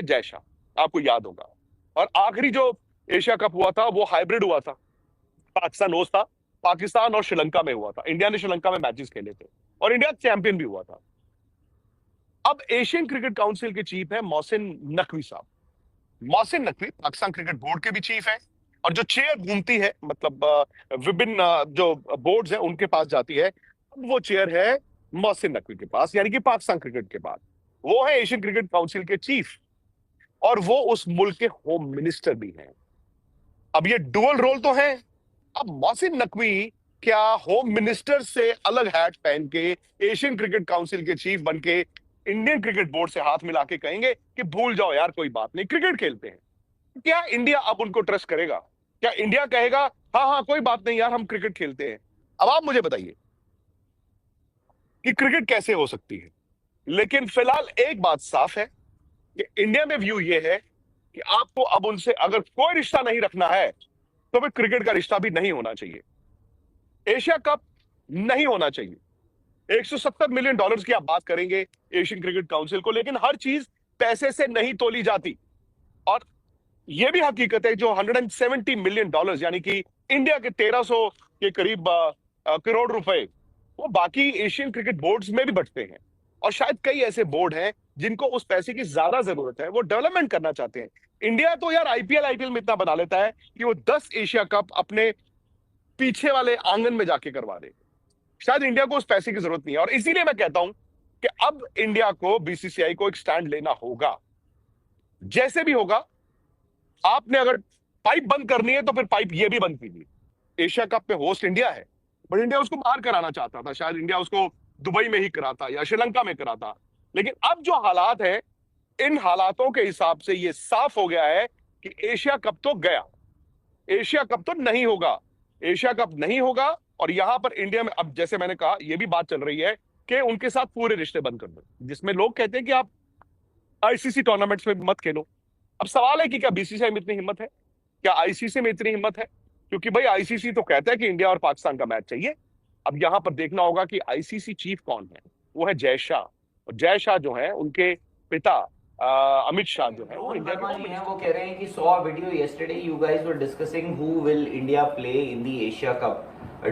जय शाह, आपको याद होगा। और आखिरी जो एशिया कप हुआ था वो हाइब्रिड हुआ था, पाकिस्तान होस्ट था, पाकिस्तान और श्रीलंका में हुआ था। इंडिया ने श्रीलंका में मैचेस खेले थे और इंडिया चैंपियन भी हुआ था। अब एशियन क्रिकेट काउंसिल के चीफ है मोहसिन नकवी साहब। मोहसिन नकवी पाकिस्तान क्रिकेट बोर्ड के भी चीफ है, और जो चेयर घूमती है, मतलब विभिन्न जो बोर्ड्स हैं उनके पास जाती है, अब वो चेयर है मोहसिन नकवी के पास, यानी कि पाकिस्तान क्रिकेट के पास। वो है एशियन क्रिकेट काउंसिल के चीफ, और वो उस मुल्क के होम मिनिस्टर भी हैं। अब ये डुअल रोल तो है। अब मोहसिन नकवी क्या होम मिनिस्टर से अलग हैट पहन के एशियन क्रिकेट काउंसिल के चीफ बन के इंडियन क्रिकेट बोर्ड से हाथ मिला के कहेंगे कि भूल जाओ यार, कोई बात नहीं, क्रिकेट खेलते हैं? क्या इंडिया अब उनको ट्रस्ट करेगा? क्या इंडिया कहेगा हाँ हाँ कोई बात नहीं यार, हम क्रिकेट खेलते हैं? अब आप मुझे बताइए कि क्रिकेट कैसे हो सकती है। लेकिन फिलहाल एक बात साफ है कि इंडिया में व्यू ये है कि आपको अब उनसे अगर कोई रिश्ता नहीं रखना है तो फिर क्रिकेट का रिश्ता भी नहीं होना चाहिए, एशिया कप नहीं होना चाहिए। 170 मिलियन डॉलर्स की आप बात करेंगे एशियन क्रिकेट काउंसिल को, लेकिन हर चीज पैसे से नहीं तोली जाती। और यह भी हकीकत है जो 170 मिलियन डॉलर्स यानी कि इंडिया के 1300 के करीब करोड़ रुपए वो बाकी एशियन क्रिकेट बोर्ड्स में भी बंटते हैं। और शायद कई ऐसे बोर्ड हैं जिनको उस पैसे की ज्यादा जरूरत है, वो डेवलपमेंट करना चाहते हैं। इंडिया तो यार आईपीएल में इतना बना लेता है कि वो 10 एशिया कप अपने पीछे वाले आंगन में जाके करवा दे। शायद इंडिया को उस पैसे की जरूरत नहीं है, और इसीलिए मैं कहता हूं कि अब इंडिया को, बीसीसीआई को एक स्टैंड लेना होगा। जैसे भी होगा, आपने अगर पाइप बंद करनी है तो फिर पाइप ये भी बंद कीजिए। एशिया कप में होस्ट इंडिया है, बट इंडिया उसको बाहर कराना चाहता था, शायद इंडिया उसको दुबई में ही कराता या श्रीलंका में कराता। लेकिन अब जो हालात है, इन हालातों के हिसाब से ये साफ हो गया है कि एशिया कप तो गया, एशिया कप तो नहीं होगा, एशिया कप नहीं होगा। और यहां पर इंडिया में अब जैसे मैंने कहा, यह भी बात चल रही है कि उनके साथ पूरे रिश्ते बंद कर दो, जिसमें लोग कहते हैं कि आप आईसीसी टूर्नामेंट्स में मत खेलो। अब सवाल है कि क्या बीसीसीआई में इतनी हिम्मत है, क्या आईसीसी में इतनी हिम्मत है? क्योंकि भाई आईसीसी तो कहता है कि इंडिया और पाकिस्तान का मैच चाहिए। अब यहां पर देखना होगा कि आईसीसी चीफ कौन है। वो है जय शाह, और जय शाह जो है उनके पिता अमित शाह जो है वो इंडिया के होम मिनिस्टर। वो कह रहे हैं कि saw a video yesterday you guys were discussing who will India play in the Asia Cup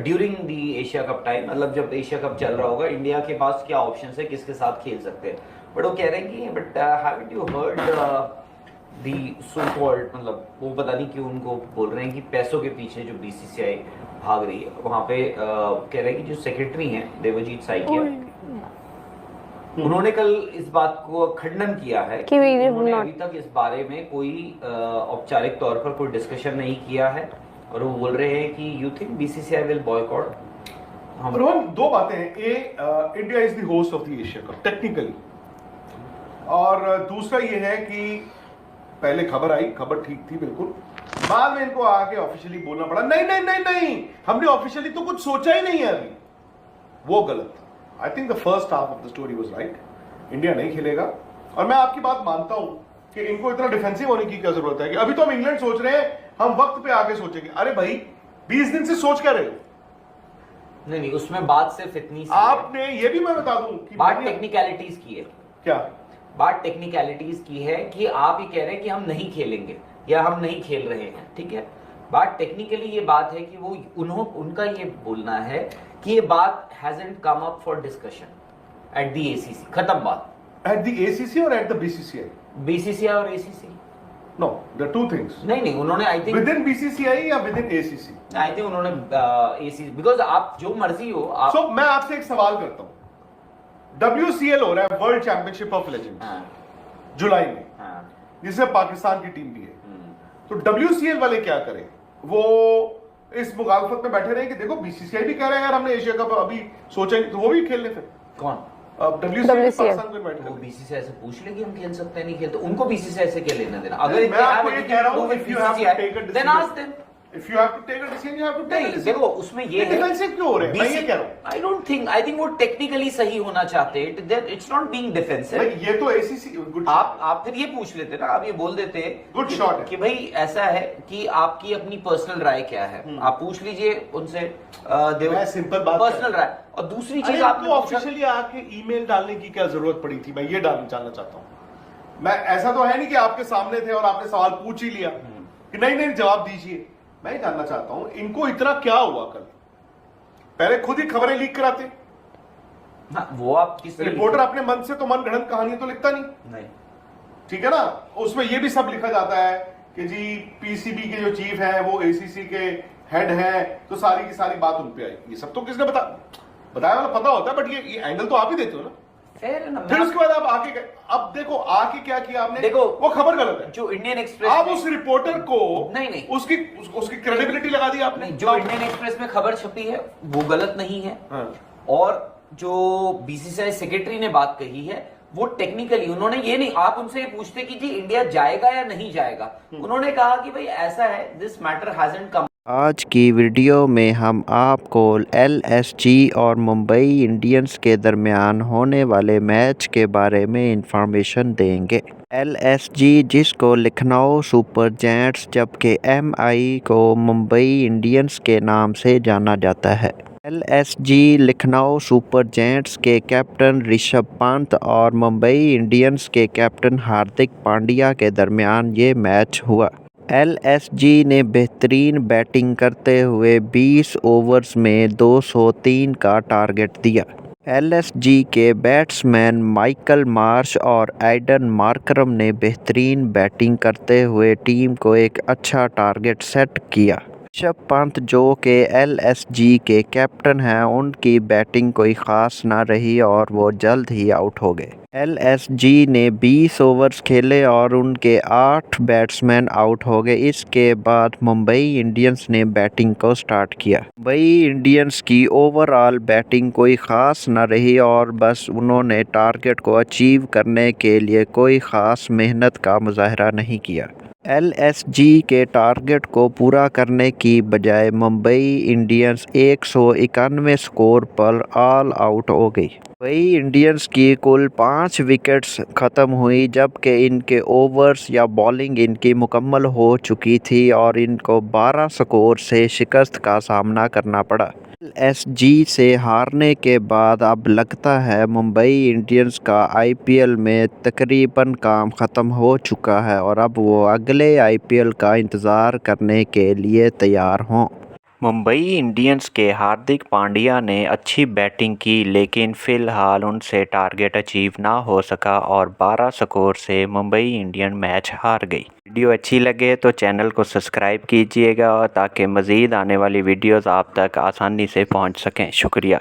during the Asia Cup time, मतलब जब एशिया कप चल रहा होगा इंडिया के पास क्या ऑप्शंस है, किसके साथ खेल सकते हैं। बट वो कह रहे हैं कि but haven't you heard the so called, मतलब वो पता नहीं क्यों उनको बोल रहे हैं कि पैसों के पीछे जो बीसीसीआई भाग रही है। वहाँ पे कह रहे हैं कि जो सेक्रेटरी हैं देवजीत साइकिया, उन्होंने कल इस बात को खंडन किया है कि उन्होंने अभी तक इस बारे में कोई औपचारिक तौर पर कोई डिस्कशन नहीं किया है। और वो बोल रहे हैं कि you think BCCI will boycott. Rohan, दो बातें हैं। India is the host of the Asia cup technically, और दूसरा ये है कि पहले खबर आई, खबर ठीक थी बिल्कुल, बाद में इनको आके ऑफिशियली बोलना पड़ा नहीं नहीं नहीं नहीं, हमने ऑफिशियली तो कुछ सोचा ही नहीं है अभी। वो गलत था। I think the first half of the story was right, India नहीं खेलेगा। और मैं आपकी बात मानता हूं कि इनको इतना डिफेंसिव होने की क्या जरूरत है कि अभी तो हम इंग्लैंड सोच रहे हैं, हम वक्त पे आके सोचेंगे। अरे भाई 20 दिन से सोच क्या रहे हो? नहीं, उसमें बात सिर्फ इतनी सी आपने ये भी मैं बता दूं कि बात टेक्निकलिटीज की है। क्या बात टेक्निकलिटीज की है कि आप ये कह रहे हैं कि हम नहीं खेलेंगे या हम नहीं खेल रहे हैं, ठीक है। बात टेक्निकली ये बात है कि वो उनका ये बोलना है कि ये बात hasn't come up for discussion at the ACC, खत्म बात। At the ACC or at the BCCI? BCCI और ACC? No, there are two things. नहीं, उन्होंने I think within BCCI या within ACC? I think उन्होंने ACC, because आप जो मर्जी हो आप। So मैं आपसे एक सवाल करता हूँ, WCL हो रहा है, वर्ल्ड चैंपियनशिप ऑफ लेजेंड्स, जुलाई में, जिसमें पाकिस्तान की टीम भी है। तो WCL वाले क्या करें? वो इस मुखालफत में बैठे रहे कि देखो बीसीसीआई भी कह रहे हैं यार हमने एशिया कप अभी सोचा नहीं, तो वो भी खेल ले। फिर कौन? WCL पाकिस्तान को इनवाइट कर, वो बीसीसीआई से पूछ ले कि हम खेल सकते हैं नहीं खेलते, उनको बीसीसीआई से क्या लेना देना। अगर मैं आपको ये कह रहा हूं, if you have to take a decision, then ask them. If you have to take a decision, you have to take a decision. देखो उसमें ये डिफेंसिव क्यों हो रहे हैं? मैं ये कह रहा हूं, I don't think, I think वो टेक्निकली सही होना चाहते हैं, then it's not being defensive। ये तो ACC गुड, आप फिर ये पूछ लेते ना, आप ये बोल देते गुड शॉट कि भाई ऐसा है कि आपकी अपनी पर्सनल राय क्या है, आप पूछ लीजिए उनसे। सिंपल बात, पर्सनल राय। और दूसरी चीज आपको ऑफिशियली आके ईमेल डालने की क्या जरूरत पड़ी थी? मैं ये जानना चाहता हूँ। मैं ऐसा तो है नहीं कि आपके सामने थे और आपने सवाल पूछ ही लिया कि नहीं नहीं जवाब दीजिए। मैं ये जानना चाहता हूं इनको इतना क्या हुआ कल, पहले खुद ही खबरें लीक कराते। हाँ, वो आप किस रिपोर्टर अपने मन से तो मन गढ़ंत कहानी तो लिखता नहीं, ठीक है ना। उसमें ये भी सब लिखा जाता है कि जी पीसीबी के जो चीफ हैं वो एसीसी के हेड हैं, तो सारी की सारी बात उन पे आई। ये सब तो किसने बताया वाला पता होता है, बट ये एंगल तो आप ही देते हो ना। फिर उसके बाद आप आके अब देखो आके क्या किया आपने, देखो वो खबर गलत है। जो इंडियन एक्सप्रेस आप उस रिपोर्टर को नहीं उसकी क्रेडिबिलिटी लगा दी आपने। जो इंडियन एक्सप्रेस में खबर छपी है वो गलत नहीं है। हाँ। और जो बीसीसीआई सेक्रेटरी ने बात कही है वो टेक्निकली उन्होंने ये नहीं, आप उनसे ये पूछते कि जी इंडिया जाएगा या नहीं जाएगा, उन्होंने कहा कि भाई ऐसा है, दिस मैटर हैजंट कम। आज की वीडियो में हम आपको एलएसजी और मुंबई इंडियंस के दरमियान होने वाले मैच के बारे में इंफॉर्मेशन देंगे। एलएसजी जिसको लखनऊ सुपर जायंट्स जबकि एमआई को मुंबई इंडियंस के नाम से जाना जाता है। एलएसजी लखनऊ सुपर जायंट्स के कैप्टन ऋषभ पंत और मुंबई इंडियंस के कैप्टन हार्दिक पांड्या के दरमियान ये मैच हुआ। एलएसजी ने बेहतरीन बैटिंग करते हुए 20 ओवर्स में 203 का टारगेट दिया। एलएसजी के बैट्समैन माइकल मार्श और एडन मार्करम ने बेहतरीन बैटिंग करते हुए टीम को एक अच्छा टारगेट सेट किया। ऋषभ पंत जो कि एलएसजी के कैप्टन हैं उनकी बैटिंग कोई ख़ास ना रही और वो जल्द ही आउट हो गए। एलएसजी ने 20 ओवर्स खेले और उनके 8 बैट्समैन आउट हो गए। इसके बाद मुंबई इंडियंस ने बैटिंग को स्टार्ट किया। मुंबई इंडियंस की ओवरऑल बैटिंग कोई ख़ास ना रही और बस उन्होंने टारगेट को अचीव करने के लिए कोई ख़ास मेहनत का मुजाहरा नहीं किया। एलएसजी के टारगेट को पूरा करने की बजाय मुंबई इंडियंस 191 स्कोर पर ऑल आउट हो गई। मुंबई इंडियंस की कुल 5 विकेट्स ख़त्म हुई जबकि इनके ओवर्स या बॉलिंग इनकी मुकम्मल हो चुकी थी और इनको 12 स्कोर से शिकस्त का सामना करना पड़ा। एलएसजी से हारने के बाद अब लगता है मुंबई इंडियंस का आईपीएल में तकरीबन काम ख़त्म हो चुका है और अब वो अगले आईपीएल का इंतज़ार करने के लिए तैयार हों। मुंबई इंडियंस के हार्दिक पांड्या ने अच्छी बैटिंग की लेकिन फ़िलहाल उनसे टारगेट अचीव ना हो सका और 12 स्कोर से मुंबई इंडियन मैच हार गई। वीडियो अच्छी लगे तो चैनल को सब्सक्राइब कीजिएगा ताकि मज़ीद आने वाली वीडियोस आप तक आसानी से पहुंच सकें। शुक्रिया।